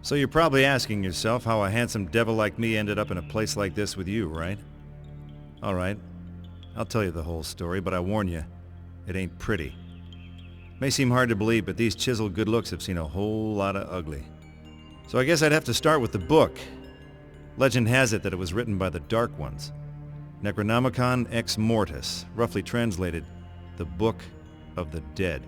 So you're probably asking yourself how a handsome devil like me ended up in a place like this with you, right? All right, I'll tell you the whole story, but I warn you, it ain't pretty. May seem hard to believe, but these chiseled good looks have seen a whole lot of ugly. So I guess I'd have to start with the book. Legend has it that it was written by the Dark Ones. Necronomicon Ex Mortis, roughly translated, the Book of the Dead.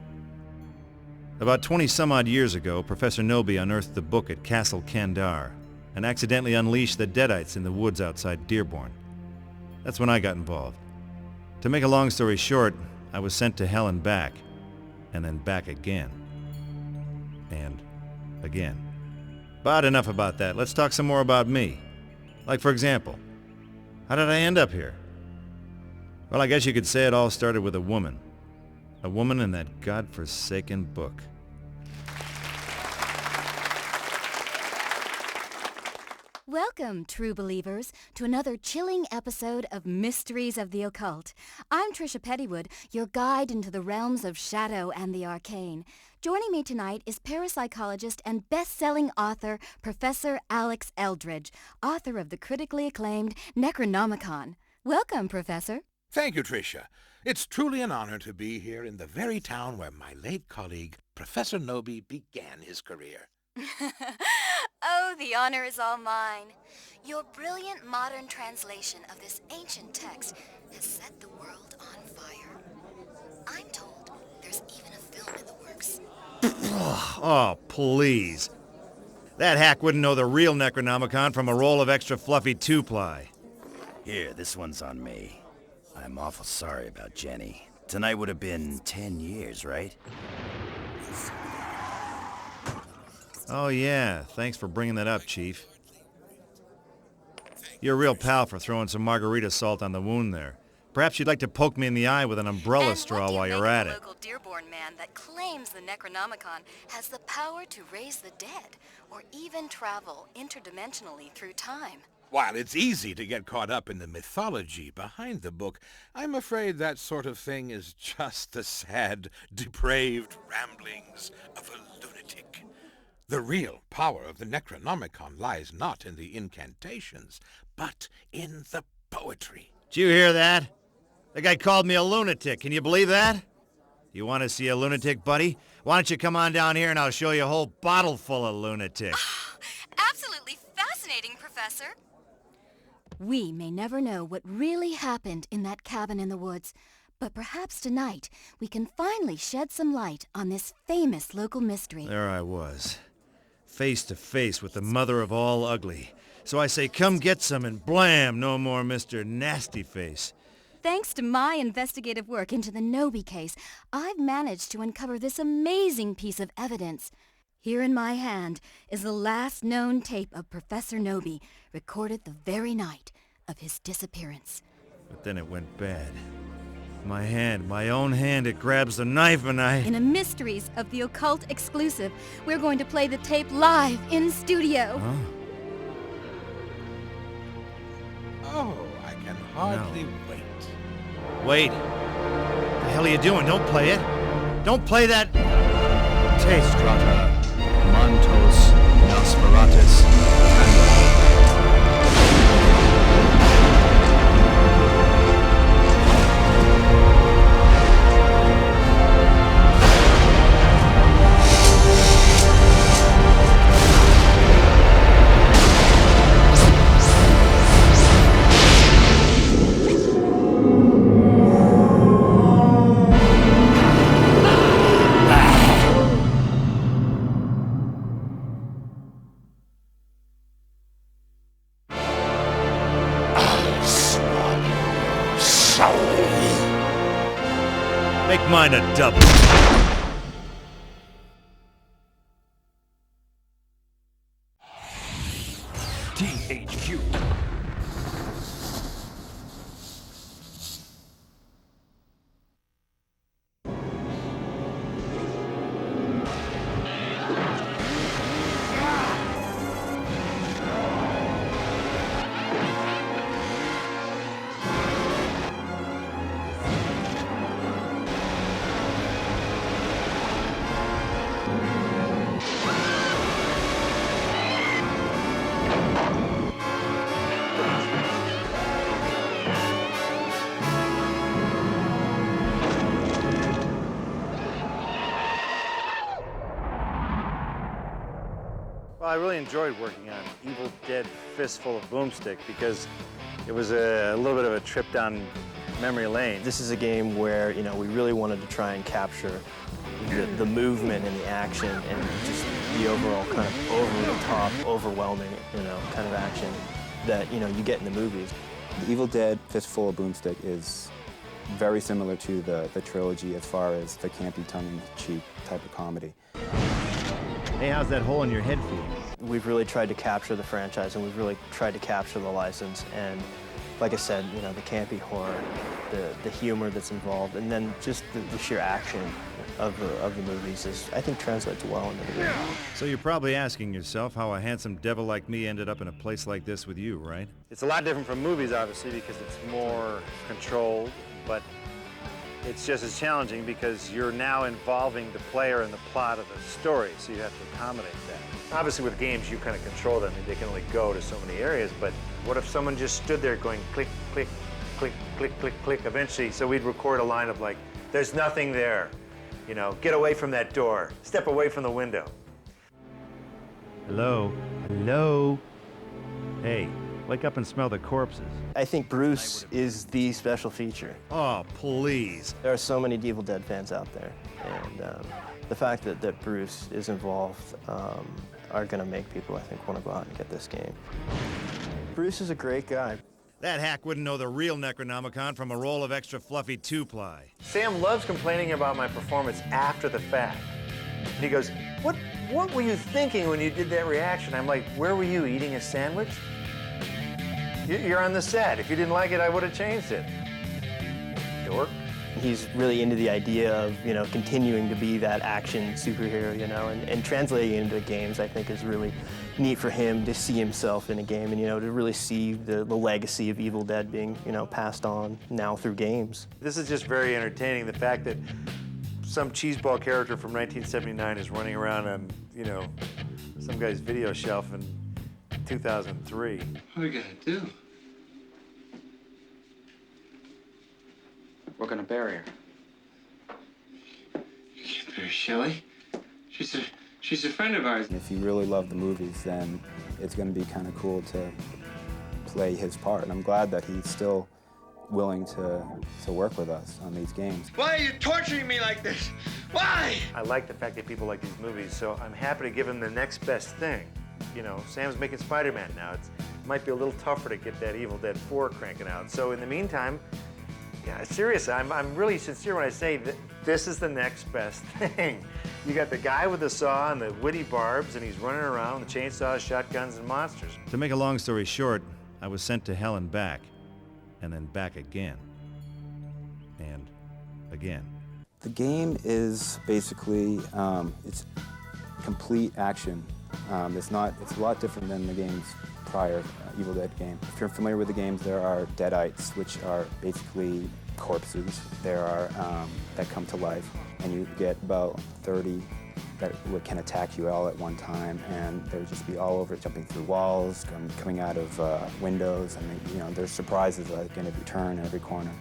About 20-some-odd years ago, Professor Noby unearthed the book at Castle Kandar and accidentally unleashed the Deadites in the woods outside Dearborn. That's when I got involved. To make a long story short, I was sent to hell and back, and then back again. And again. But enough about that. Let's talk some more about me. Like, for example, how did I end up here? Well, I guess you could say it all started with a woman. A woman in that godforsaken book. Welcome, true believers, to another chilling episode of Mysteries of the Occult. I'm Trisha Pettywood, your guide into the realms of shadow and the arcane. Joining me tonight is parapsychologist and best-selling author Professor Alex Eldridge, author of the critically acclaimed Necronomicon. Welcome, Professor. Thank you, Tricia. It's truly an honor to be here in the very town where my late colleague, Professor Noby, began his career. Oh, the honor is all mine. Your brilliant modern translation of this ancient text has set the world on fire. I'm told there's even a film in the works. Oh, please. That hack wouldn't know the real Necronomicon from a roll of extra fluffy two-ply. Here, this one's on me. I'm awful sorry about Jenny. Tonight would have been 10 years, right? Oh yeah, thanks for bringing that up, Chief. You're a real pal for throwing some margarita salt on the wound there. Perhaps you'd like to poke me in the eye with an umbrella straw while you're at it. And what do you make of the local Dearborn man that claims the Necronomicon has the power to raise the dead, or even travel interdimensionally through time? While it's easy to get caught up in the mythology behind the book, I'm afraid that sort of thing is just the sad, depraved ramblings of a lunatic. The real power of the Necronomicon lies not in the incantations, but in the poetry. Did you hear that? The guy called me a lunatic. Can you believe that? You want to see a lunatic, buddy? Why don't you come on down here and I'll show you a whole bottle full of lunatics. Absolutely fascinating, Professor. We may never know what really happened in that cabin in the woods, but perhaps tonight we can finally shed some light on this famous local mystery. There I was, face to face with the mother of all ugly. So I say, come get some, and blam, no more Mr. Nasty Face. Thanks to my investigative work into the Noby case, I've managed to uncover this amazing piece of evidence. Here in my hand is the last known tape of Professor Noby, recorded the very night of his disappearance. But then it went bad. My own hand, it grabs the knife and I... In a Mysteries of the Occult exclusive, we're going to play the tape live in studio. Huh? Oh, I can hardly wait. Wait. What the hell are you doing? Don't play it. Don't play that... tape. Strata, Mantos, Nosferatus, Make mine a double. THQ. Well, I really enjoyed working on Evil Dead Fistful of Boomstick because it was a little bit of a trip down memory lane. This is a game where, we really wanted to try and capture the movement and the action and just the overall kind of over-the-top, overwhelming, kind of action that, you get in the movies. The Evil Dead Fistful of Boomstick is very similar to the trilogy as far as the campy, tongue-in-cheek type of comedy. Hey, how's that hole in your head feel? We've really tried to capture the franchise, and we've really tried to capture the license. And like I said, the campy horror, the humor that's involved, and then just the sheer action of the movies I think translates well into the game. So you're probably asking yourself how a handsome devil like me ended up in a place like this with you, right? It's a lot different from movies, obviously, because it's more controlled, but it's just as challenging because you're now involving the player in the plot of the story, so you have to accommodate that. Obviously, with games, you kind of control them. They can only go to so many areas, but what if someone just stood there going click, click, click, click, click, click, eventually, so we'd record a line of like, there's nothing there. Get away from that door. Step away from the window. Hello? Hello? Hey, wake up and smell the corpses. I think Bruce is the special feature. Oh, please. There are so many Evil Dead fans out there, and the fact that Bruce is involved are going to make people, I think, want to go out and get this game. Bruce is a great guy. That hack wouldn't know the real Necronomicon from a roll of extra fluffy two-ply. Sam loves complaining about my performance after the fact. And he goes, what were you thinking when you did that reaction? I'm like, where were you, eating a sandwich? You're on the set. If you didn't like it, I would have changed it. Dork. He's really into the idea of, continuing to be that action superhero, and translating it into games, I think, is really neat for him to see himself in a game and, to really see the legacy of Evil Dead being, passed on now through games. This is just very entertaining, the fact that some cheeseball character from 1979 is running around on, some guy's video shelf in 2003. What are we gonna do? We're gonna bury her. You can't bury Shelley. She's a friend of ours. If you really love the movies, then it's going to be kind of cool to play his part. And I'm glad that he's still willing to work with us on these games. Why are you torturing me like this? Why? I like the fact that people like these movies, so I'm happy to give him the next best thing. Sam's making Spider-Man now. It might be a little tougher to get that Evil Dead 4 cranking out. So in the meantime, yeah, seriously, I'm really sincere when I say that this is the next best thing. You got the guy with the saw and the witty barbs, and he's running around with chainsaws, shotguns, and monsters. To make a long story short, I was sent to hell and back, and then back again. And again. The game is basically, it's complete action. It's a lot different than the games prior, Evil Dead game. If you're familiar with the games, there are deadites, which are basically corpses. There are that come to life, and you get about 30 that can attack you all at one time, and they'll just be all over, jumping through walls, coming out of windows, and there's surprises like in every turn, every corner.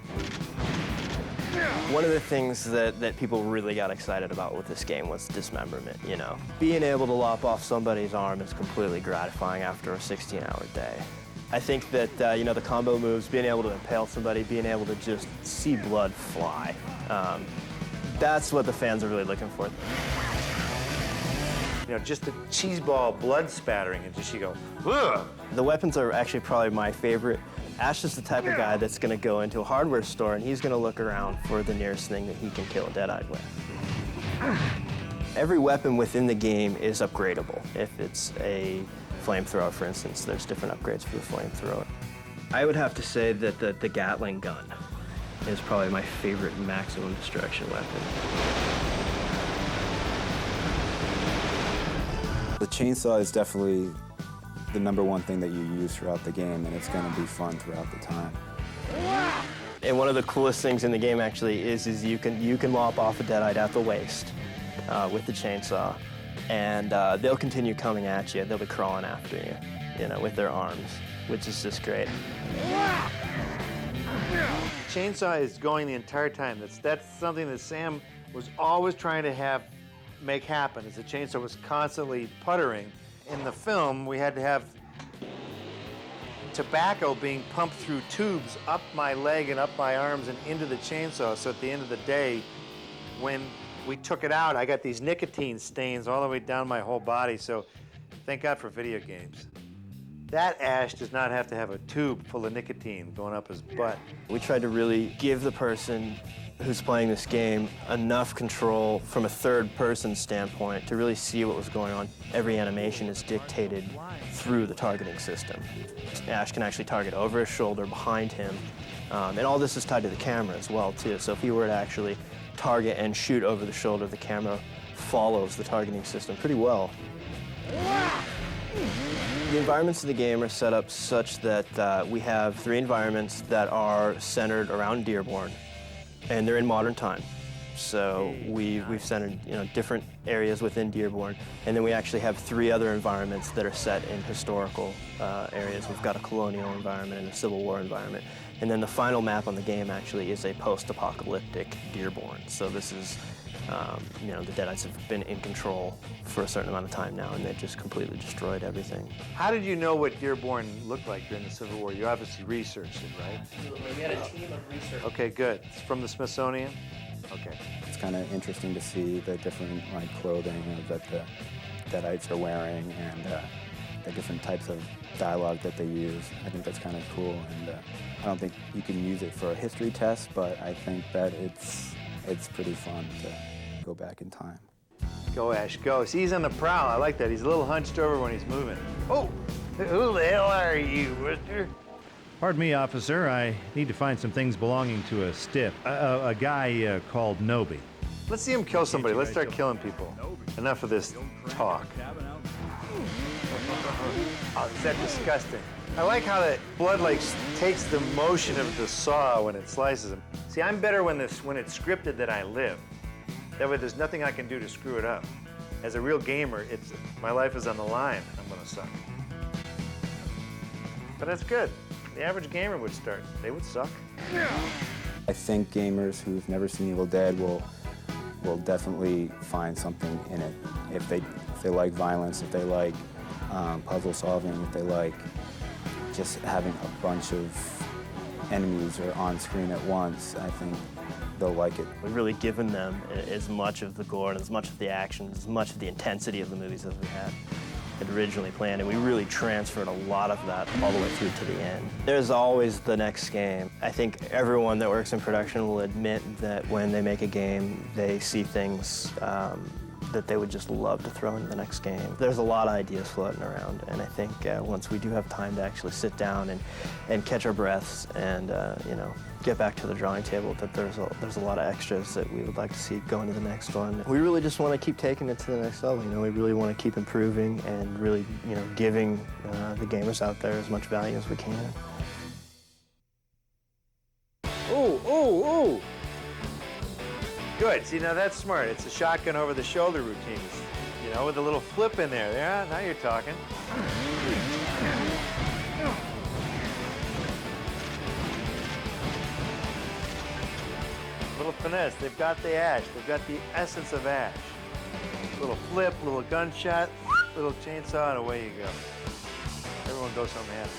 One of the things that people really got excited about with this game was dismemberment, Being able to lop off somebody's arm is completely gratifying after a 16-hour day. I think that, the combo moves, being able to impale somebody, being able to just see blood fly, that's what the fans are really looking for. Just the cheeseball blood spattering, and just you go, ugh! The weapons are actually probably my favorite. Ash is the type of guy that's going to go into a hardware store and he's going to look around for the nearest thing that he can kill a deadite with. Every weapon within the game is upgradable. If it's a flamethrower, for instance, there's different upgrades for the flamethrower. I would have to say that the Gatling gun is probably my favorite maximum destruction weapon. The chainsaw is definitely the #1 thing that you use throughout the game, and it's going to be fun throughout the time. And one of the coolest things in the game actually is you can lop off a deadite at the waist with the chainsaw, and they'll continue coming at you. They'll be crawling after you, with their arms, which is just great. Chainsaw is going the entire time. That's something that Sam was always trying to make happen, is the chainsaw was constantly puttering, in the film, we had to have tobacco being pumped through tubes up my leg and up my arms and into the chainsaw. So at the end of the day, when we took it out, I got these nicotine stains all the way down my whole body. So thank God for video games. That ash does not have to have a tube full of nicotine going up his butt. We tried to really give the person who's playing this game enough control from a third-person standpoint to really see what was going on. Every animation is dictated through the targeting system. Ash can actually target over his shoulder, behind him, and all this is tied to the camera as well, too. So if he were to actually target and shoot over the shoulder, the camera follows the targeting system pretty well. The environments of the game are set up such that we have 3 environments that are centered around Dearborn, and they're in modern time. So we've centered different areas within Dearborn, and then we actually have 3 other environments that are set in historical areas. We've got a colonial environment and a Civil War environment, and then the final map on the game actually is a post-apocalyptic Dearborn. So this is the Deadites have been in control for a certain amount of time now, and they've just completely destroyed everything. How did you know what Dearborn looked like during the Civil War? You obviously researched it, right? We had a team of researchers. Okay, good. It's from the Smithsonian? Okay. It's kind of interesting to see the different clothing that the Deadites are wearing and the different types of dialogue that they use. I think that's kind of cool, and I don't think you can use it for a history test, but I think that it's pretty fun to go back in time. Go, Ash, go. See, he's on the prowl. I like that. He's a little hunched over when he's moving. Oh, who the hell are you, mister? Pardon me, officer. I need to find some things belonging to a stiff. A guy called Noby. Let's see him kill somebody. Let's start killing people. Enough of this talk. Oh, is that disgusting? I like how that blood takes the motion of the saw when it slices them. See, I'm better when it's scripted that I live. That way there's nothing I can do to screw it up. As a real gamer, my life is on the line. I'm gonna suck. But that's good. The average gamer would start. They would suck. I think gamers who've never seen Evil Dead will definitely find something in it. If they like violence, if they like puzzle solving, if they like just having a bunch of enemies or on screen at once, I think they'll like it. We've really given them as much of the gore and as much of the action, as much of the intensity of the movies as we had originally planned, and we really transferred a lot of that all the way through to the end. There's always the next game. I think everyone that works in production will admit that when they make a game, they see things that they would just love to throw into the next game. There's a lot of ideas floating around, and I think once we do have time to actually sit down and catch our breaths and get back to the drawing table, that there's a lot of extras that we would like to see go into the next one. We really just want to keep taking it to the next level. We really want to keep improving and really giving the gamers out there as much value as we can. Oh! Good. See, now that's smart. It's a shotgun over the shoulder routine, with a little flip in there. Yeah, now you're talking. Little finesse. They've got the ash. They've got the essence of ash. Little flip, little gunshot, little chainsaw, and away you go. Everyone goes home happy.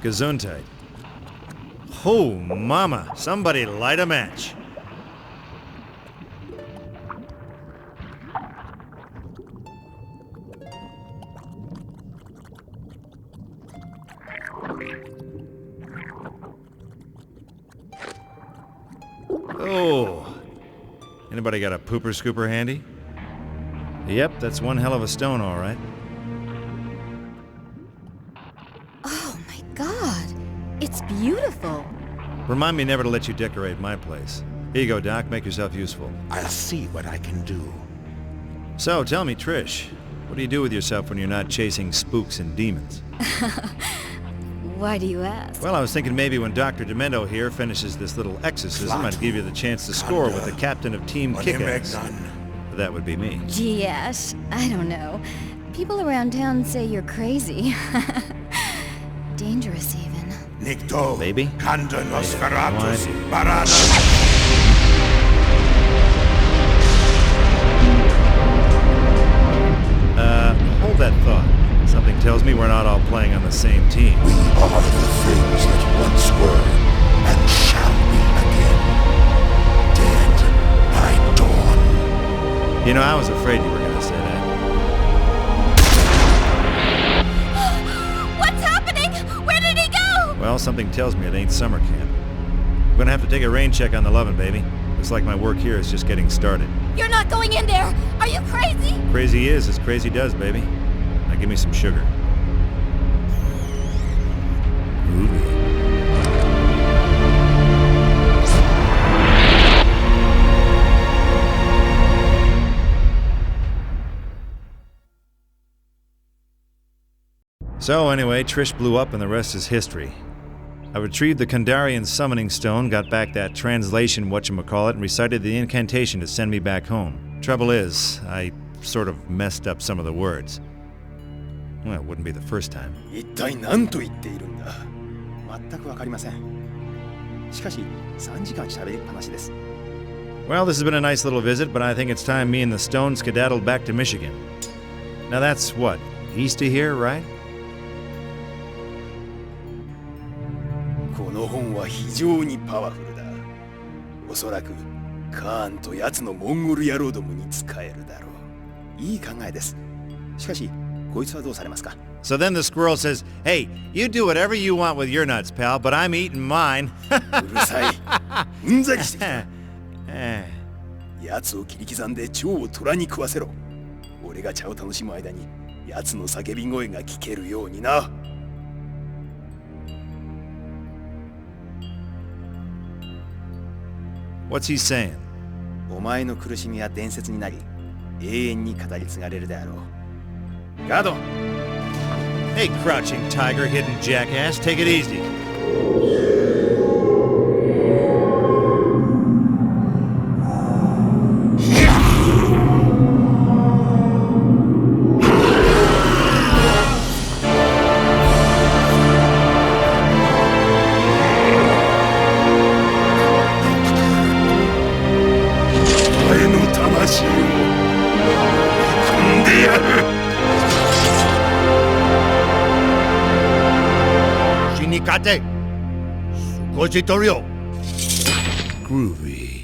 Gesundheit. Oh, mama. Somebody light a match. Oh. Anybody got a pooper scooper handy? Yep, that's one hell of a stone, all right. It's beautiful. Remind me never to let you decorate my place. Here you go, Doc. Make yourself useful. I'll see what I can do. So, tell me, Trish, what do you do with yourself when you're not chasing spooks and demons? Why do you ask? Well, I was thinking maybe when Dr. Demento here finishes this little exorcism, I'd give you the chance to score with the captain of Team Kick-Ass. That would be me. Gee, Ash, I don't know. People around town say you're crazy. Dangerous, even. Nikto, Baby? Kanda What? Nosferatus, Barana. Hold that thought. Something tells me we're not all playing on the same team. We are the things that once were and shall be again. Dead by dawn. You know, I was afraid you were going to say that. What's happening? Where did he go? Well, something tells me it ain't summer camp. I'm going to have to take a rain check on the Lovin', baby. Looks like my work here is just getting started. You're not going in there! Are you crazy? Crazy is as crazy does, baby. Now give me some sugar. Groovy. So anyway, Trish blew up and the rest is history. I retrieved the Kandarian summoning stone, got back that translation whatchamacallit, and recited the incantation to send me back home. Trouble is, I sort of messed up some of the words. Well, it wouldn't be the first time. 一体何と言っているんだ。全くわかりません。しかし、3時間喋りっぱなしです。 Well, this has been a nice little visit, but I think it's time me and the stone skedaddled back to Michigan. Now that's what, east of here, right? この本は非常にパワフルだ。おそらくカーンと奴のモンゴル野郎どもに使えるだろう。いい考えです。しかし、こいつはどうされますか? So then the squirrel says, "Hey, you do whatever you want with your nuts, pal, but I'm eating mine." うるさい。うんざりしてきた。 Eh. 奴を切り刻んで蝶を虎に食わせろ。俺が茶を楽しむ間に奴の叫び声が聞けるようにな。 What's he saying? お前の苦しみは伝説になり、永遠に語り継がれるであろう。ガード! Hey, crouching tiger, hidden jackass, take it easy. Groovy.